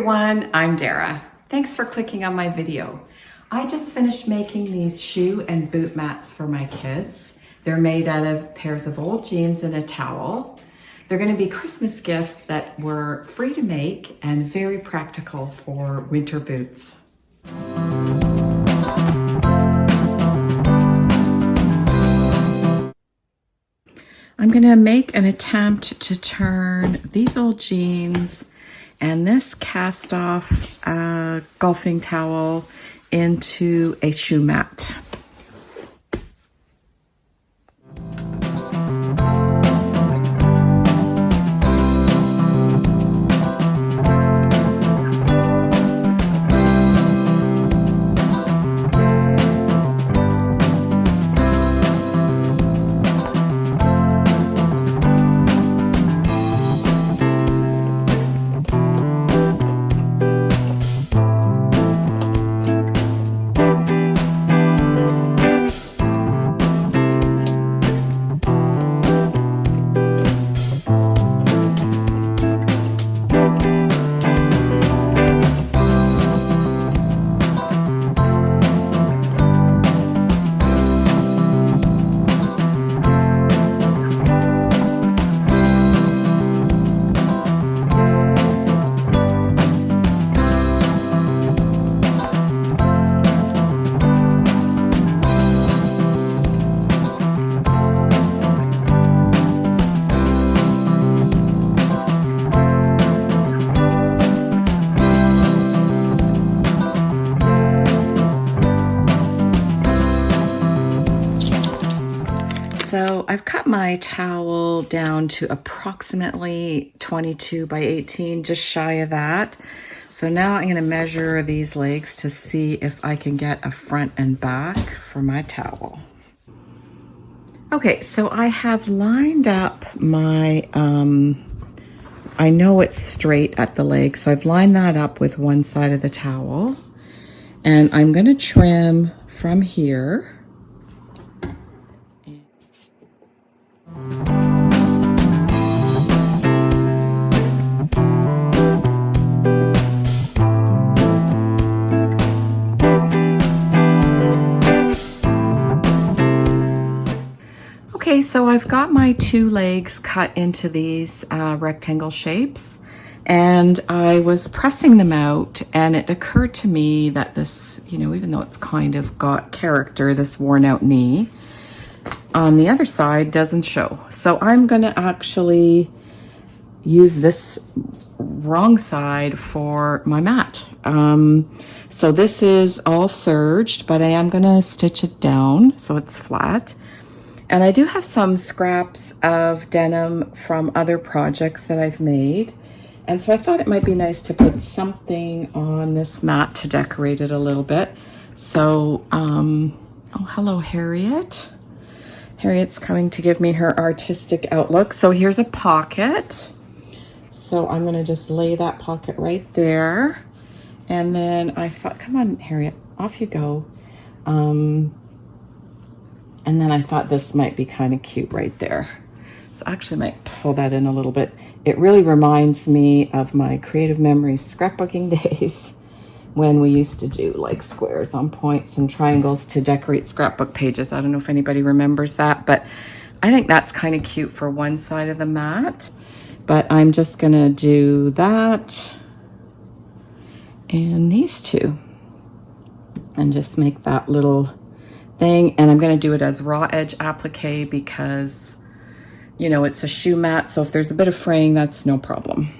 everyone, I'm Dara. Thanks for clicking on my video. I just finished making these shoe and boot mats for my kids. They're made out of pairs of old jeans and a towel. They're going to be Christmas gifts that were free to make and very practical for winter boots. I'm going to make an attempt to turn these old jeans and this cast off golfing towel into a shoe mat. So I've cut my towel down to approximately 22 by 18, just shy of that. So now I'm going to measure these legs to see if I can get a front and back for my towel. Okay, so I have lined up my, I know it's straight at the leg, so I've lined that up with one side of the towel. And I'm going to trim from here. Okay, so I've got my two legs cut into these rectangle shapes, and I was pressing them out, and it occurred to me that this, you know, even though it's kind of got character, this worn out knee on the other side doesn't show. So I'm gonna actually use this wrong side for my mat. So this is all serged, but I am gonna stitch it down so it's flat. And I do have some scraps of denim from other projects that I've made. And so I thought it might be nice to put something on this mat to decorate it a little bit. So, oh, hello, Harriet. Harriet's coming to give me her artistic outlook. So here's a pocket. So I'm gonna just lay that pocket right there. And then I thought, come on, Harriet, off you go. And then I thought this might be kind of cute right there. So I actually might pull that in a little bit. It really reminds me of my Creative Memories scrapbooking days when we used to do like squares on points and triangles to decorate scrapbook pages. I don't know if anybody remembers that, but I think that's kind of cute for one side of the mat. But I'm just gonna do that and these two and just make that little thing. And I'm going to do it as raw edge applique because, you know, it's a shoe mat, so if there's a bit of fraying, that's no problem.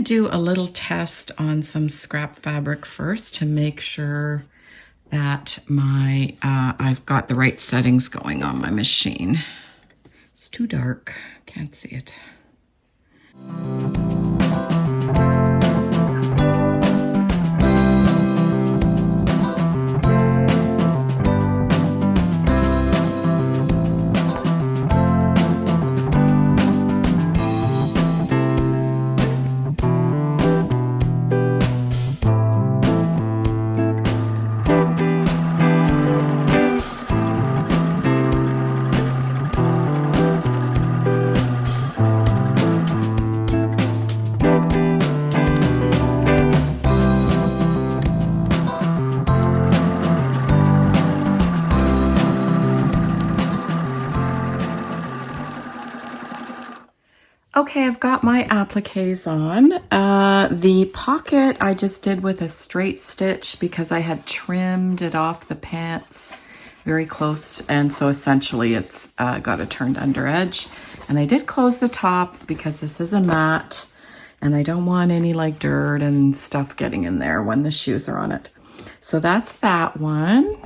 do a little test on some scrap fabric first to make sure that I've got the right settings going on my machine. It's too dark, can't see it. Okay, I've got my appliques on. The pocket I just did with a straight stitch because I had trimmed it off the pants very close, and so essentially it's got a turned under edge. And I did close the top because this is a mat and I don't want any like dirt and stuff getting in there when the shoes are on it. So that's that one.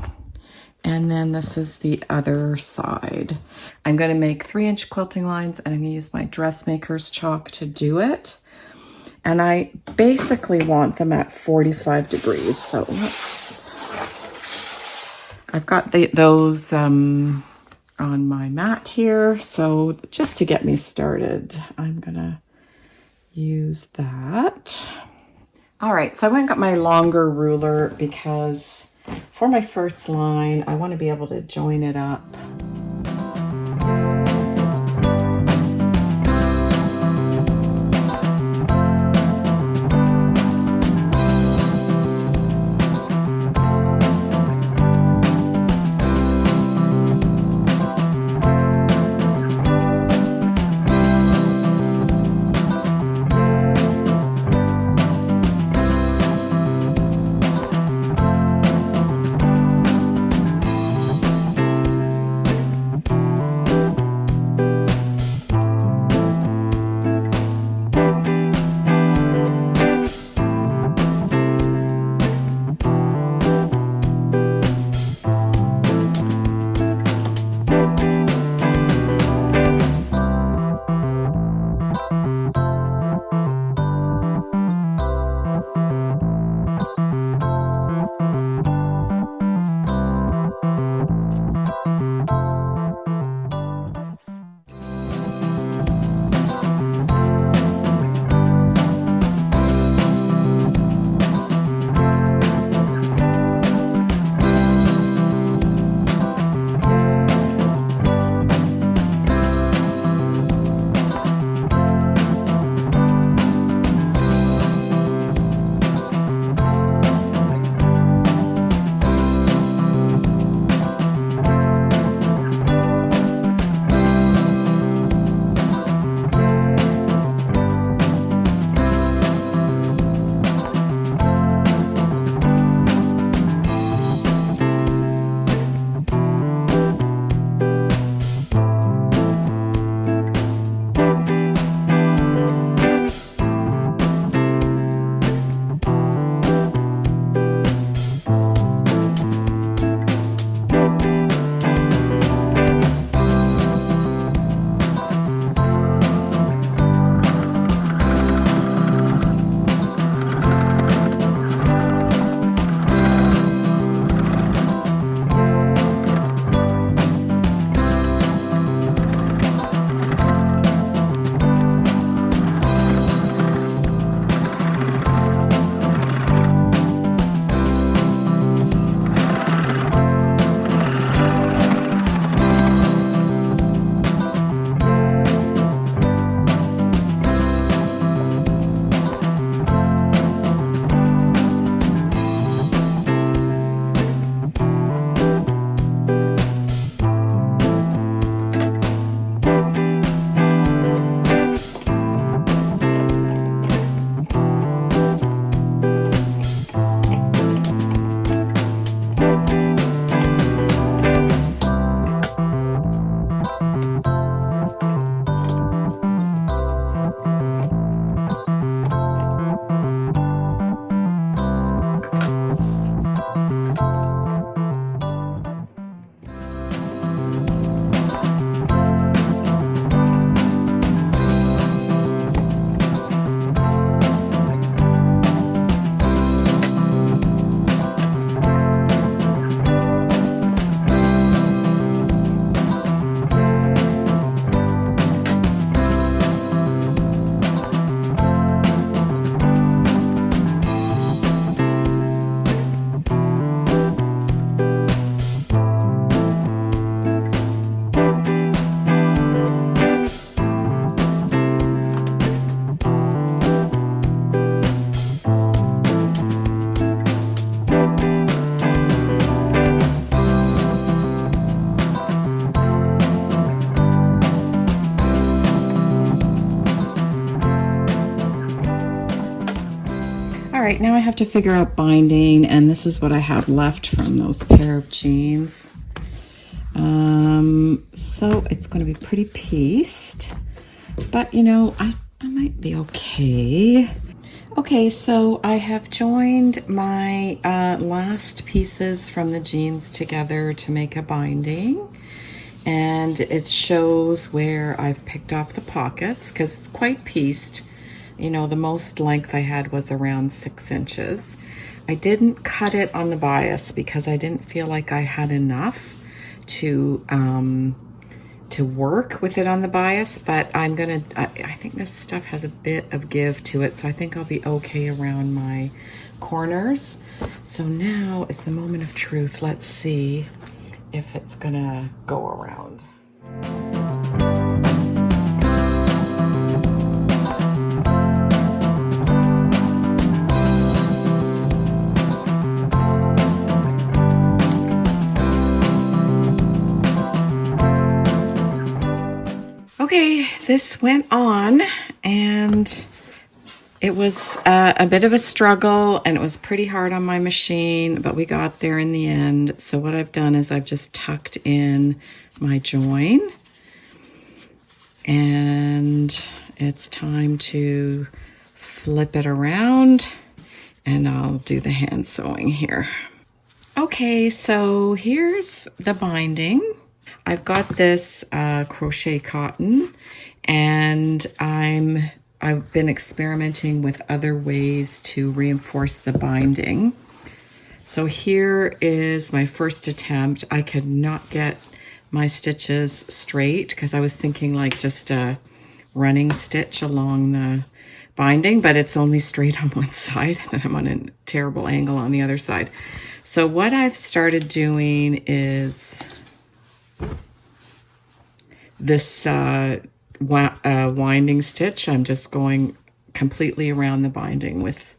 And then this is the other side. I'm going to make 3-inch quilting lines, and I'm going to use my dressmaker's chalk to do it. And I basically want them at 45 degrees. So I've got those on my mat here. So just to get me started, I'm going to use that. All right, so I went and got my longer ruler because for my first line, I want to be able to join it up. All right, now I have to figure out binding, and this is what I have left from those pair of jeans. So it's going to be pretty pieced, but you know, I might be okay. Okay, so I have joined my last pieces from the jeans together to make a binding, and it shows where I've picked off the pockets because it's quite pieced. You know, the most length I had was around 6 inches. I didn't cut it on the bias because I didn't feel like I had enough to work with it on the bias, but I think this stuff has a bit of give to it, so I think I'll be okay around my corners. So now is the moment of truth. Let's see if it's gonna go around. Okay, this went on, and it was a bit of a struggle, and it was pretty hard on my machine, but we got there in the end. So what I've done is I've just tucked in my join, and it's time to flip it around, and I'll do the hand sewing here. Okay, so here's the binding. I've got this crochet cotton, and I've been experimenting with other ways to reinforce the binding. So here is my first attempt. I could not get my stitches straight because I was thinking like just a running stitch along the binding, but it's only straight on one side and I'm on a terrible angle on the other side. So what I've started doing is this winding stitch. I'm just going completely around the binding with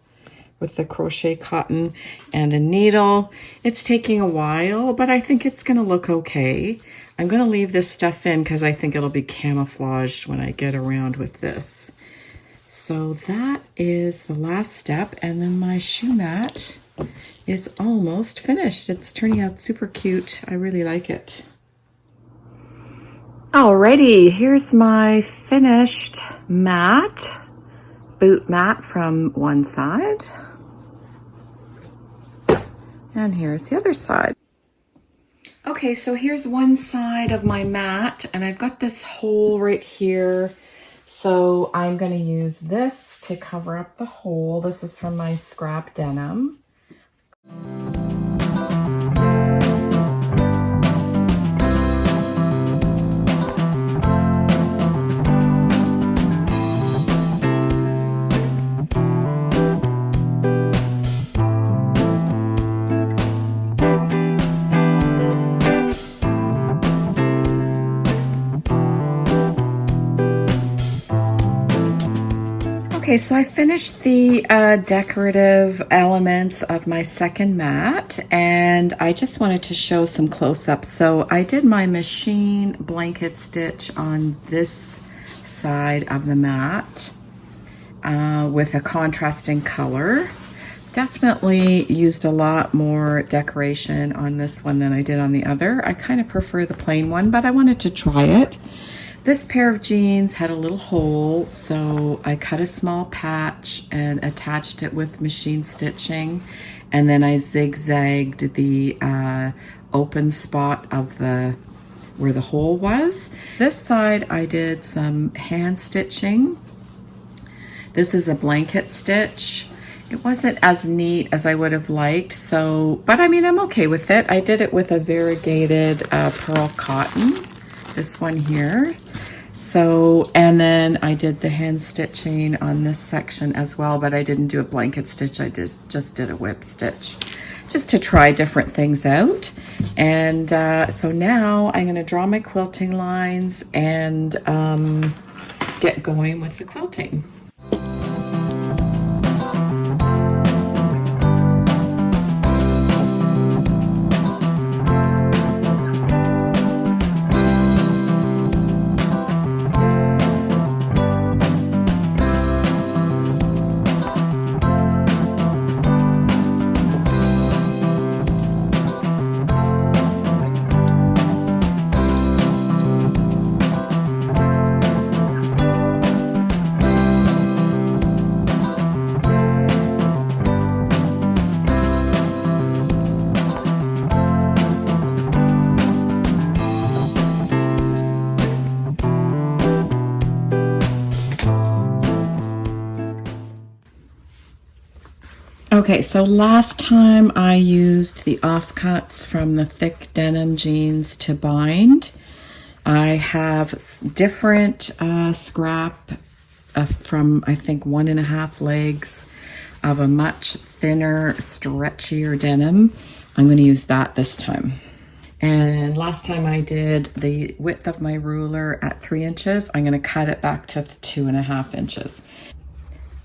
the crochet cotton and a needle. It's taking a while, but I think it's going to look okay. I'm going to leave this stuff in because I think it'll be camouflaged when I get around with this. So that is the last step, and then my shoe mat is almost finished. It's turning out super cute. I really like it. Alrighty, here's my finished mat, boot mat from one side. And here's the other side. Okay, so here's one side of my mat, and I've got this hole right here. So I'm going to use this to cover up the hole. This is from my scrap denim. Okay, so I finished the decorative elements of my second mat, and I just wanted to show some close-ups. So I did my machine blanket stitch on this side of the mat with a contrasting color. Definitely used a lot more decoration on this one than I did on the other. I kind of prefer the plain one, but I wanted to try it. This pair of jeans had a little hole, so I cut a small patch and attached it with machine stitching, and then I zigzagged the open spot of where the hole was. This side I did some hand stitching. This is a blanket stitch. It wasn't as neat as I would have liked, but I mean, I'm okay with it. I did it with a variegated pearl cotton, this one here. So, and then I did the hand stitching on this section as well, but I didn't do a blanket stitch. I just did a whip stitch, just to try different things out. And so now I'm going to draw my quilting lines and get going with the quilting. Okay, so last time I used the offcuts from the thick denim jeans to bind. I have different scrap from, I think, 1.5 legs of a much thinner, stretchier denim. I'm going to use that this time. And last time I did the width of my ruler at 3 inches. I'm going to cut it back to 2.5 inches.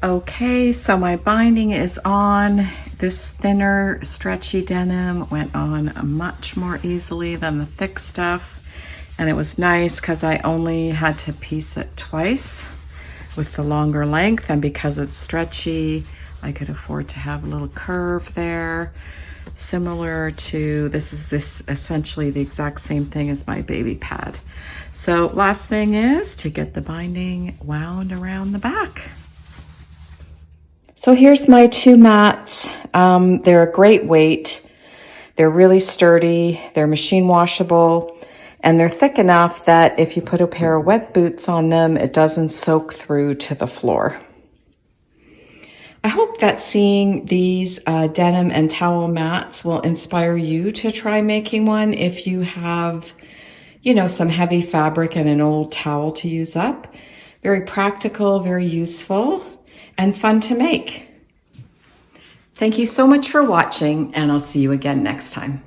Okay, so my binding is on. This thinner, stretchy denim went on much more easily than the thick stuff. And it was nice because I only had to piece it twice with the longer length. And because it's stretchy, I could afford to have a little curve there. Similar to, this is essentially the exact same thing as my baby pad. So last thing is to get the binding wound around the back. So here's my 2 mats. They're a great weight. They're really sturdy. They're machine washable, and they're thick enough that if you put a pair of wet boots on them, it doesn't soak through to the floor. I hope that seeing these denim and towel mats will inspire you to try making one if you have, you know, some heavy fabric and an old towel to use up. Very practical, very useful, and fun to make. Thank you so much for watching, and I'll see you again next time.